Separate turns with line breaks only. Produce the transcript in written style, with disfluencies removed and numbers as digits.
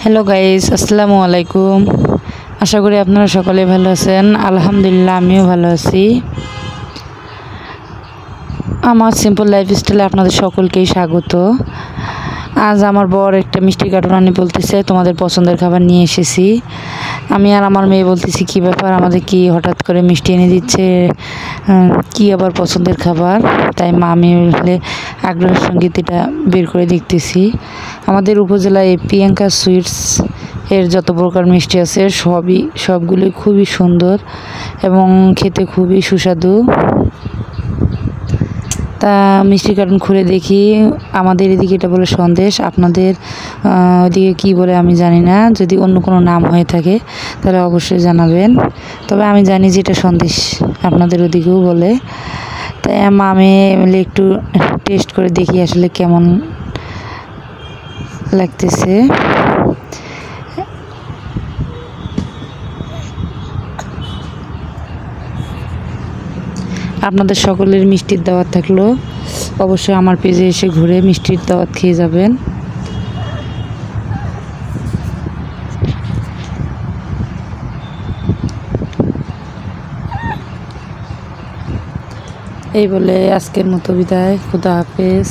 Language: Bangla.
হ্যালো গাইস, আসসালামু আলাইকুম। আশা করি আপনারা সকলে ভালো আছেন। আলহামদুলিল্লাহ, আমিও ভালো আছি। আমার সিম্পল লাইফস্টাইলে আপনাদের সকলকেই স্বাগত। আজ আমার বর একটা মিষ্টি কার্টুন আনি বলতেছে তোমাদের পছন্দের খাবার নিয়ে এসেছি। আমি আর আমার মেয়ে বলতেছি কী ব্যাপার, আমাদের কি হঠাৎ করে মিষ্টি এনে দিচ্ছে, কি আবার পছন্দের খাবার। তাই মা আমি হলে আগ্রহের সঙ্গে এটা বের করে দেখতেছি। আমাদের উপজেলায় প্রিয়াঙ্কা সুইটস এর যত প্রকার মিষ্টি আছে সবগুলি খুবই সুন্দর এবং খেতে খুবই সুস্বাদু। তা মিষ্টি কার্টুন খুলে দেখি। আমাদের এদিকে এটা বলে সন্দেশ, আপনাদের ওইদিকে কী বলে আমি জানি না। যদি অন্য কোনো নাম হয়ে থাকে তাহলে অবশ্যই জানাবেন। তবে আমি জানি যে এটা সন্দেশ, আপনাদের ওদিকেও বলে। তাই আমি একটু টেস্ট করে দেখি আসলে কেমন লাগতেছে। আপনাদের সকলের মিষ্টির দাওয়াত থাকলো, অবশ্যই আমার পেজে এসে ঘুরে মিষ্টির দাওয়াত খেয়ে যাবেন। এই বলে আজকের মতো বিদায়, খুদা হাফেজ।